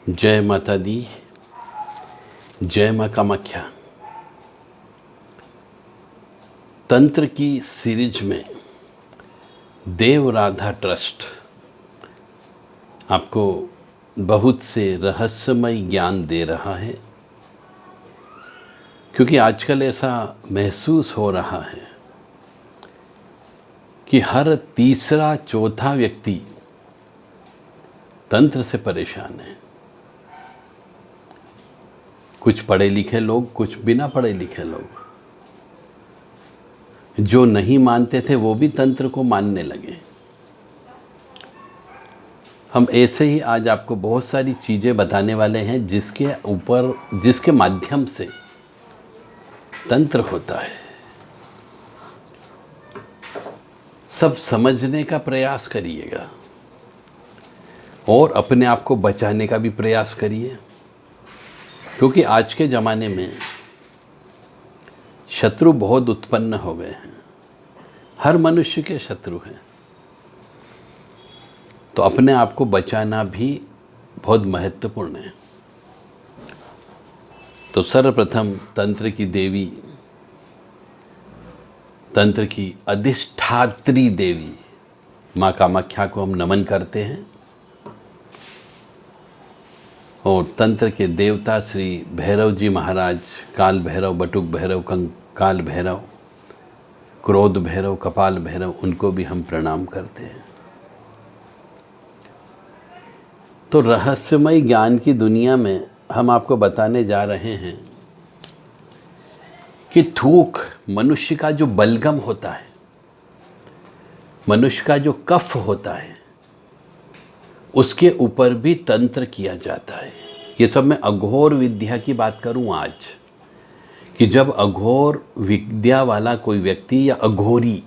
जय माता दी, जय माँ कामाख्या। तंत्र की सीरीज में देव राधा ट्रस्ट आपको बहुत से रहस्यमय ज्ञान दे रहा है, क्योंकि आजकल ऐसा महसूस हो रहा है कि हर तीसरा चौथा व्यक्ति तंत्र से परेशान है। कुछ पढ़े लिखे लोग, कुछ बिना पढ़े लिखे लोग। जो नहीं मानते थे वो भी तंत्र को मानने लगे। हम ऐसे ही आज आपको बहुत सारी चीज़ें बताने वाले हैं जिसके माध्यम से तंत्र होता है। सब समझने का प्रयास करिएगा और अपने आप को बचाने का भी प्रयास करिए, क्योंकि आज के ज़माने में शत्रु बहुत उत्पन्न हो गए हैं। हर मनुष्य के शत्रु हैं, तो अपने आप को बचाना भी बहुत महत्वपूर्ण है। तो सर्वप्रथम तंत्र की देवी, तंत्र की अधिष्ठात्री देवी माँ कामाख्या को हम नमन करते हैं। और तंत्र के देवता श्री भैरव जी महाराज, काल भैरव, बटुक भैरव, कंकाल भैरव, क्रोध भैरव, कपाल भैरव, उनको भी हम प्रणाम करते हैं। तो रहस्यमय ज्ञान की दुनिया में हम आपको बताने जा रहे हैं कि थूक, मनुष्य का जो बलगम होता है, मनुष्य का जो कफ होता है, उसके ऊपर भी तंत्र किया जाता है। ये सब मैं अघोर विद्या की बात करूं आज, कि जब अघोर विद्या वाला कोई व्यक्ति या अघोरी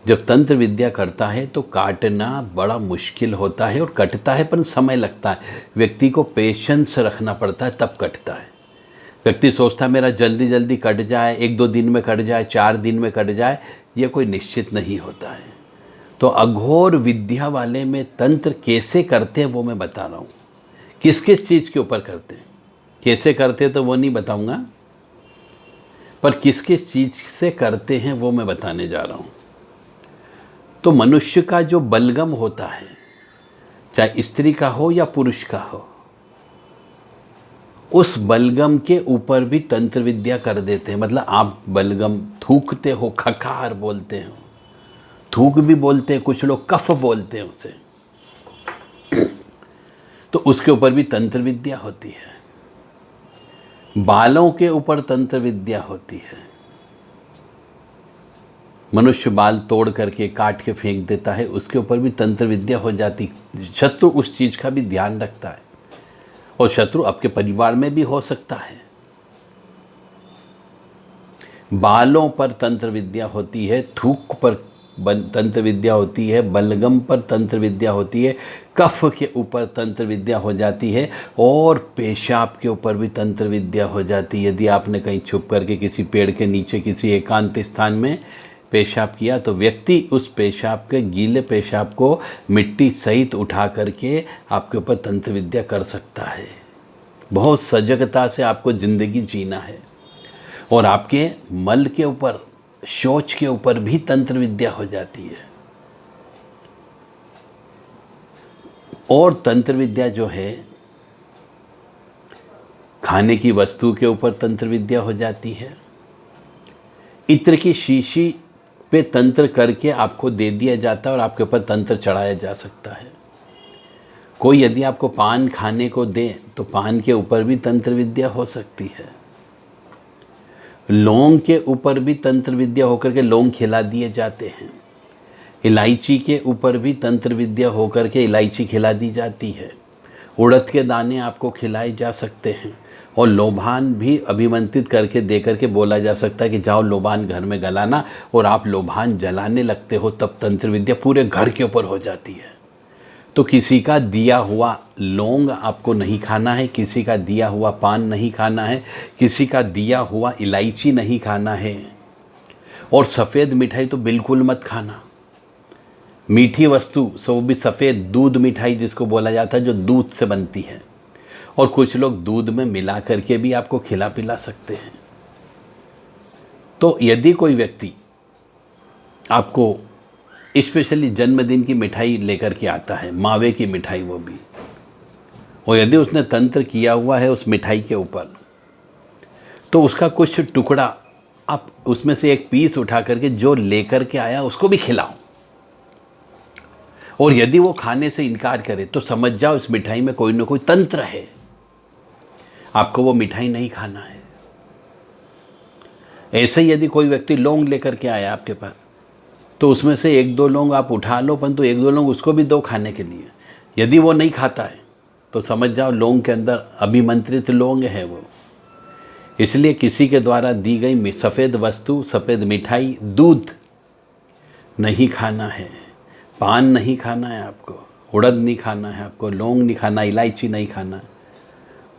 जब तंत्र विद्या करता है तो काटना बड़ा मुश्किल होता है, और कटता है पर समय लगता है। व्यक्ति को पेशेंस रखना पड़ता है, तब कटता है। व्यक्ति सोचता है मेरा जल्दी जल्दी कट जाए, 1-2 दिन में कट जाए, 4 दिन में कट जाए, ये कोई निश्चित नहीं होता है। तो अघोर विद्या वाले में तंत्र कैसे करते हैं वो मैं बता रहा हूँ। किस किस चीज़ के ऊपर करते हैं, कैसे करते हैं तो वो नहीं बताऊँगा, पर किस किस चीज़ से करते हैं वो मैं बताने जा रहा हूँ। तो मनुष्य का जो बलगम होता है, चाहे स्त्री का हो या पुरुष का हो, उस बलगम के ऊपर भी तंत्र विद्या कर देते हैं। मतलब आप बलगम थूकते हो, खखार बोलते हो, थूक भी बोलते हैं, कुछ लोग कफ बोलते हैं उसे, तो उसके ऊपर भी तंत्र विद्या होती है। बालों के ऊपर तंत्र विद्या होती है। मनुष्य बाल तोड़ करके काट के फेंक देता है, उसके ऊपर भी तंत्र विद्या हो जाती। शत्रु उस चीज़ का भी ध्यान रखता है, और शत्रु आपके परिवार में भी हो सकता है। बालों पर तंत्र विद्या होती है, थूक पर तंत्र विद्या होती है, बलगम पर तंत्र विद्या होती है, कफ के ऊपर तंत्र विद्या हो जाती है, और पेशाब के ऊपर भी तंत्र विद्या हो जाती है। यदि आपने कहीं छुप करके किसी पेड़ के नीचे किसी एकांत स्थान में पेशाब किया, तो व्यक्ति उस पेशाब के, गीले पेशाब को मिट्टी सहित उठा करके आपके ऊपर तंत्र विद्या कर सकता है। बहुत सजगता से आपको ज़िंदगी जीना है। और आपके मल के ऊपर, शौच के ऊपर भी तंत्र विद्या हो जाती है। और तंत्र विद्या जो है, खाने की वस्तु के ऊपर तंत्र विद्या हो जाती है। इत्र की शीशी पे तंत्र करके आपको दे दिया जाता है और आपके ऊपर तंत्र चढ़ाया जा सकता है। कोई यदि आपको पान खाने को दे तो पान के ऊपर भी तंत्र विद्या हो सकती है। लौंग के ऊपर भी तंत्र विद्या होकर के लौंग खिला दिए जाते हैं। इलायची के ऊपर भी तंत्र विद्या होकर के इलायची खिला दी जाती है। उड़द के दाने आपको खिलाए जा सकते हैं, और लोबान भी अभिमंत्रित करके दे करके बोला जा सकता है कि जाओ लोबान घर में गलाना, और आप लोबान जलाने लगते हो, तब तंत्र विद्या पूरे घर के ऊपर हो जाती है। तो किसी का दिया हुआ लौंग आपको नहीं खाना है, किसी का दिया हुआ पान नहीं खाना है, किसी का दिया हुआ इलायची नहीं खाना है, और सफ़ेद मिठाई तो बिल्कुल मत खाना। मीठी वस्तु सो वो भी सफ़ेद दूध मिठाई जिसको बोला जाता है, जो दूध से बनती है, और कुछ लोग दूध में मिला करके भी आपको खिला पिला सकते हैं। तो यदि कोई व्यक्ति आपको स्पेशली जन्मदिन की मिठाई लेकर के आता है, मावे की मिठाई वो भी, और यदि उसने तंत्र किया हुआ है उस मिठाई के ऊपर, तो उसका कुछ टुकड़ा आप उसमें से एक पीस उठा करके जो लेकर के आया उसको भी खिलाओ। और यदि वो खाने से इनकार करे तो समझ जाओ इस मिठाई में कोई ना कोई तंत्र है, आपको वो मिठाई नहीं खाना है। ऐसे ही यदि कोई व्यक्ति लौंग लेकर के आया आपके पास, तो उसमें से एक दो लौंग आप उठा लो, परंतु एक दो लौंग उसको भी दो खाने के लिए। यदि वो नहीं खाता है तो समझ जाओ लौंग के अंदर अभिमंत्रित लौंग है वो। इसलिए किसी के द्वारा दी गई सफ़ेद वस्तु, सफ़ेद मिठाई, दूध नहीं खाना है, पान नहीं खाना है आपको, उड़द नहीं खाना है आपको, लौंग नहीं खाना, इलायची नहीं खाना है।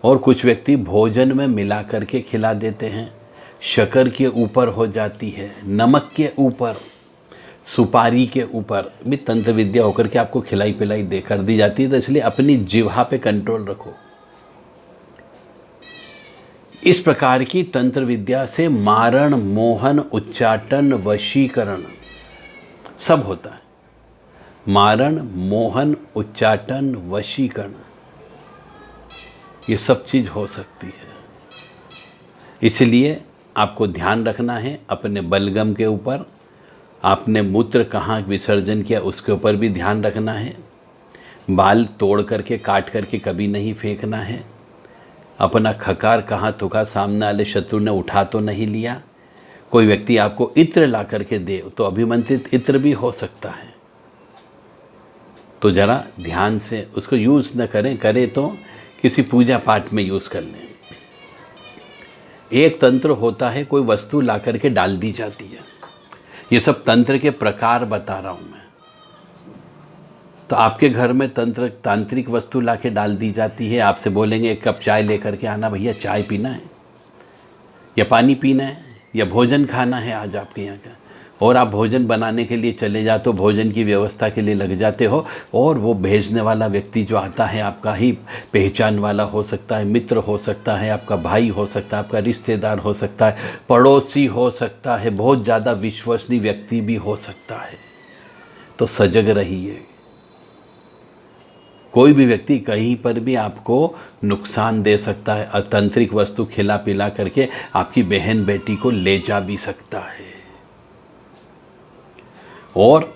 और कुछ व्यक्ति भोजन में मिला करके खिला देते हैं, शक्कर के ऊपर हो जाती है, नमक के ऊपर, सुपारी के ऊपर भी तंत्र विद्या होकर के आपको खिलाई पिलाई दे कर दी जाती है। तो इसलिए अपनी जिह्वा पे कंट्रोल रखो। इस प्रकार की तंत्र विद्या से मारण, मोहन, उच्चाटन, वशीकरण सब होता है। मारण, मोहन, उच्चाटन, वशीकरण, ये सब चीज़ हो सकती है। इसलिए आपको ध्यान रखना है अपने बलगम के ऊपर, आपने मूत्र कहाँ विसर्जन किया उसके ऊपर भी ध्यान रखना है। बाल तोड़ करके काट करके कभी नहीं फेंकना है। अपना खकार कहाँ थूका, सामने वाले शत्रु ने उठा तो नहीं लिया। कोई व्यक्ति आपको इत्र ला करके दे तो अभिमंत्रित इत्र भी हो सकता है, तो ज़रा ध्यान से उसको यूज़ न करें, करें तो किसी पूजा पाठ में यूज़ कर लें। एक तंत्र होता है कोई वस्तु ला करके डाल दी जाती है। ये सब तंत्र के प्रकार बता रहा हूँ मैं। तो आपके घर में तांत्रिक वस्तु ला के डाल दी जाती है, आपसे बोलेंगे एक कप चाय लेकर के आना, भैया चाय पीना है या पानी पीना है या भोजन खाना है आज आपके यहाँ का, और आप भोजन बनाने के लिए चले जाते हो, भोजन की व्यवस्था के लिए लग जाते हो, और वो भेजने वाला व्यक्ति जो आता है आपका ही पहचान वाला हो सकता है, मित्र हो सकता है, आपका भाई हो सकता है, आपका रिश्तेदार हो सकता है, पड़ोसी हो सकता है, बहुत ज़्यादा विश्वसनीय व्यक्ति भी हो सकता है। तो सजग रहिए। कोई भी व्यक्ति कहीं पर भी आपको नुकसान दे सकता है, अतंत्रिक वस्तु खिला पिला करके आपकी बहन बेटी को ले जा भी सकता है। और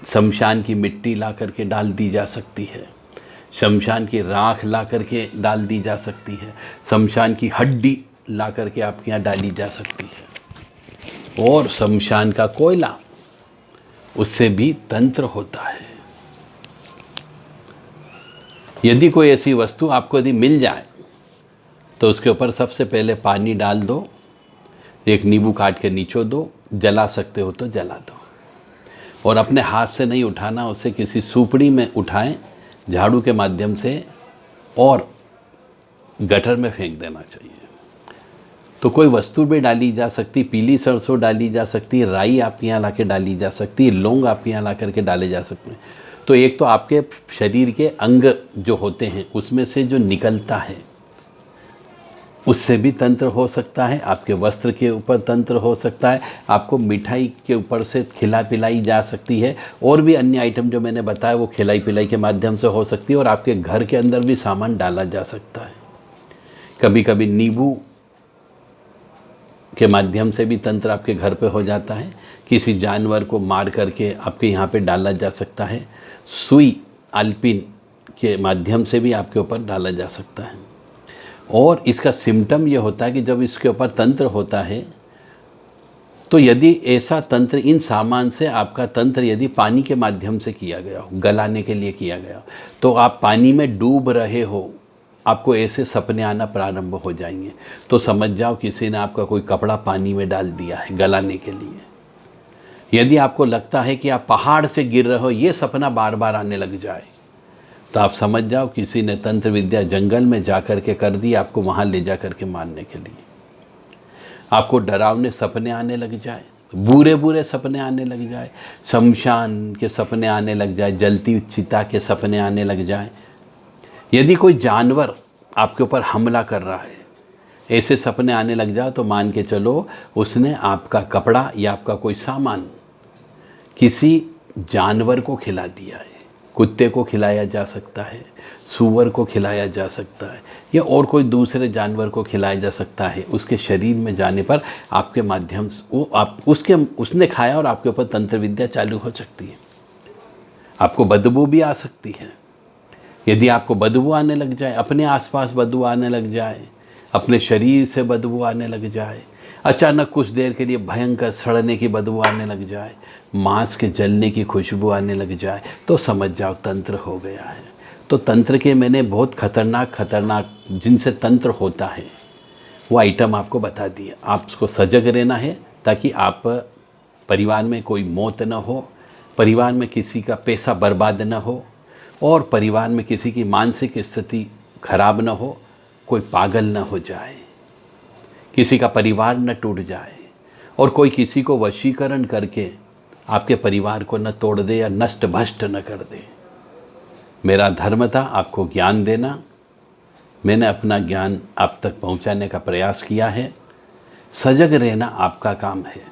शमशान की मिट्टी ला करके डाल दी जा सकती है, शमशान की राख ला करके डाल दी जा सकती है, शमशान की हड्डी ला करके आपके यहाँ डाली जा सकती है, और शमशान का कोयला, उससे भी तंत्र होता है। यदि कोई ऐसी वस्तु आपको यदि मिल जाए तो उसके ऊपर सबसे पहले पानी डाल दो, एक नींबू काट के निचो दो, जला सकते हो तो जला दो, और अपने हाथ से नहीं उठाना, उसे किसी सुपड़ी में उठाएं झाड़ू के माध्यम से और गटर में फेंक देना चाहिए। तो कोई वस्तु भी डाली जा सकती, पीली सरसों डाली जा सकती, राई आपके यहाँ ला के डाली जा सकती, लौंग आपके यहाँ ला करके डाले जा सकते हैं। तो एक तो आपके शरीर के अंग जो होते हैं उसमें से जो निकलता है उससे भी तंत्र हो सकता है, आपके वस्त्र के ऊपर तंत्र हो सकता है, आपको मिठाई के ऊपर से खिला पिलाई जा सकती है, और भी अन्य आइटम जो मैंने बताया वो खिलाई पिलाई के माध्यम से हो सकती है, और आपके घर के अंदर भी सामान डाला जा सकता है। कभी कभी नींबू के माध्यम से भी तंत्र आपके घर पे हो जाता है, किसी जानवर को मार करके आपके यहाँ पे डाला जा सकता है, सुई आलपिन के माध्यम से भी आपके ऊपर डाला जा सकता है। और इसका सिम्टम ये होता है कि जब इसके ऊपर तंत्र होता है तो यदि ऐसा तंत्र, इन सामान से आपका तंत्र यदि पानी के माध्यम से किया गया हो, गलाने के लिए किया गया हो, तो आप पानी में डूब रहे हो, आपको ऐसे सपने आना प्रारंभ हो जाएंगे, तो समझ जाओ किसी ने आपका कोई कपड़ा पानी में डाल दिया है गलाने के लिए। यदि आपको लगता है कि आप पहाड़ से गिर रहे हो, ये सपना बार बार आने लग जाए, तो आप समझ जाओ किसी ने तंत्र विद्या जंगल में जा कर के कर दी, आपको वहाँ ले जा कर के मारने के लिए। आपको डरावने सपने आने लग जाए बुरे बुरे सपने आने लग जाए, शमशान के सपने आने लग जाए, जलती चिता के सपने आने लग जाए, यदि कोई जानवर आपके ऊपर हमला कर रहा है, ऐसे सपने आने लग जाए, तो मान के चलो उसने आपका कपड़ा या आपका कोई सामान किसी जानवर को खिला दिया है। कुत्ते को खिलाया जा सकता है, सूअर को खिलाया जा सकता है, या और कोई दूसरे जानवर को खिलाया जा सकता है। उसके शरीर में जाने पर आपके माध्यम से वो आप उसने खाया और आपके ऊपर तंत्र विद्या चालू हो सकती है। आपको बदबू भी आ सकती है। यदि आपको बदबू आने लग जाए, अपने आसपास बदबू आने लग जाए, अपने शरीर से बदबू आने लग जाए, अचानक कुछ देर के लिए भयंकर सड़ने की बदबू आने लग जाए, मांस के जलने की खुशबू आने लग जाए, तो समझ जाओ तंत्र हो गया है। तो तंत्र के मैंने बहुत खतरनाक जिनसे तंत्र होता है वो आइटम आपको बता दिए। आप उसको सजग रहना है ताकि आप परिवार में कोई मौत न हो, परिवार में किसी का पैसा बर्बाद न हो, और परिवार में किसी की मानसिक स्थिति खराब न हो, कोई पागल न हो जाए, किसी का परिवार न टूट जाए, और कोई किसी को वशीकरण करके आपके परिवार को न तोड़ दे या नष्ट भ्रष्ट न कर दे। मेरा धर्म था आपको ज्ञान देना। मैंने अपना ज्ञान आप तक पहुंचाने का प्रयास किया है। सजग रहना आपका काम है।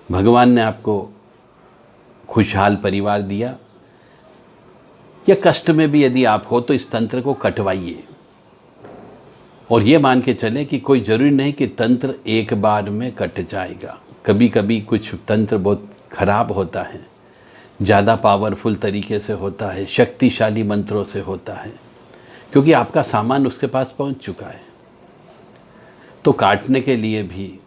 भगवान ने आपको खुशहाल परिवार दिया, या कष्ट में भी यदि आप हो तो इस तंत्र को कटवाइए, और ये मान के चलें कि कोई ज़रूरी नहीं कि तंत्र एक बार में कट जाएगा। कभी कभी कुछ तंत्र बहुत खराब होता है, ज़्यादा पावरफुल तरीके से होता है, शक्तिशाली मंत्रों से होता है, क्योंकि आपका सामान उसके पास पहुंच चुका है। तो काटने के लिए भी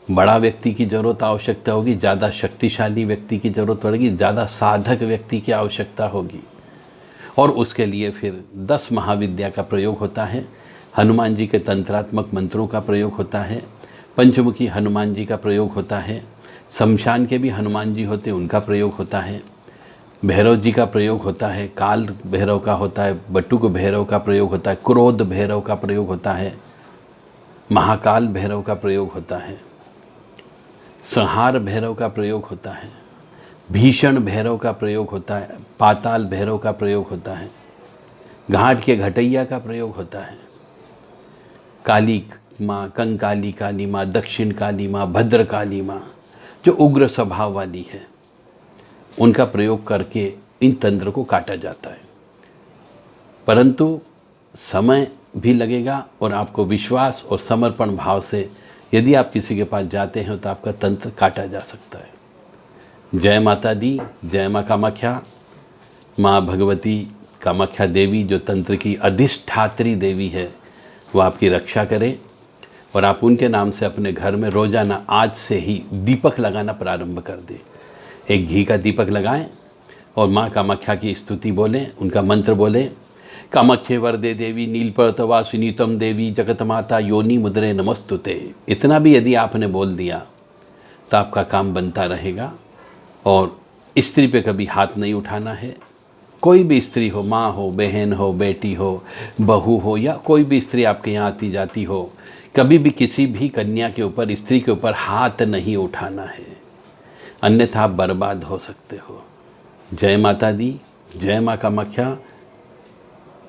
बड़ा व्यक्ति की ज़रूरत आवश्यकता होगी, ज़्यादा शक्तिशाली व्यक्ति की ज़रूरत पड़ेगी, ज़्यादा साधक व्यक्ति की आवश्यकता होगी, और उसके लिए फिर 10 महाविद्या का प्रयोग होता है। हनुमान जी के तंत्रात्मक मंत्रों का प्रयोग होता है, पंचमुखी हनुमान जी का प्रयोग होता है, शमशान के भी हनुमान जी होते हैं उनका प्रयोग होता है, भैरव जी का प्रयोग होता है, काल भैरव का होता है, बटुक भैरव का प्रयोग होता है, क्रोध भैरव का प्रयोग होता है, महाकाल भैरव का प्रयोग होता है, संहार भैरव का प्रयोग होता है, भीषण भैरव का प्रयोग होता है, पाताल भैरव का प्रयोग होता है, घाट के घटैया का प्रयोग होता है, काली माँ, कंकाली काली माँ, दक्षिण काली माँ, भद्र काली माँ जो उग्र स्वभाव वाली है, उनका प्रयोग करके इन तंत्र को काटा जाता है। परंतु समय भी लगेगा, और आपको विश्वास और समर्पण भाव से यदि आप किसी के पास जाते हैं तो आपका तंत्र काटा जा सकता है। जय माता दी, जय माँ कामाख्या। माँ भगवती कामाख्या देवी जो तंत्र की अधिष्ठात्री देवी है, वो आपकी रक्षा करे, और आप उनके नाम से अपने घर में रोज़ाना आज से ही दीपक लगाना प्रारंभ कर दें। एक घी का दीपक लगाएं और माँ कामाख्या की स्तुति बोलें, उनका मंत्र बोलें। कामाख्ये वरदे देवी नीलपर्वतवासिनी तम देवी जगत माता योनि मुद्रे नमस्तुते। इतना भी यदि आपने बोल दिया तो आपका काम बनता रहेगा। और स्त्री पे कभी हाथ नहीं उठाना है। कोई भी स्त्री हो, माँ हो, बहन हो, बेटी हो, बहू हो, या कोई भी स्त्री आपके यहाँ आती जाती हो, कभी भी किसी भी कन्या के ऊपर, स्त्री के ऊपर हाथ नहीं उठाना है, अन्यथा आप बर्बाद हो सकते हो। जय माता दी, जय माँ कामाख्या।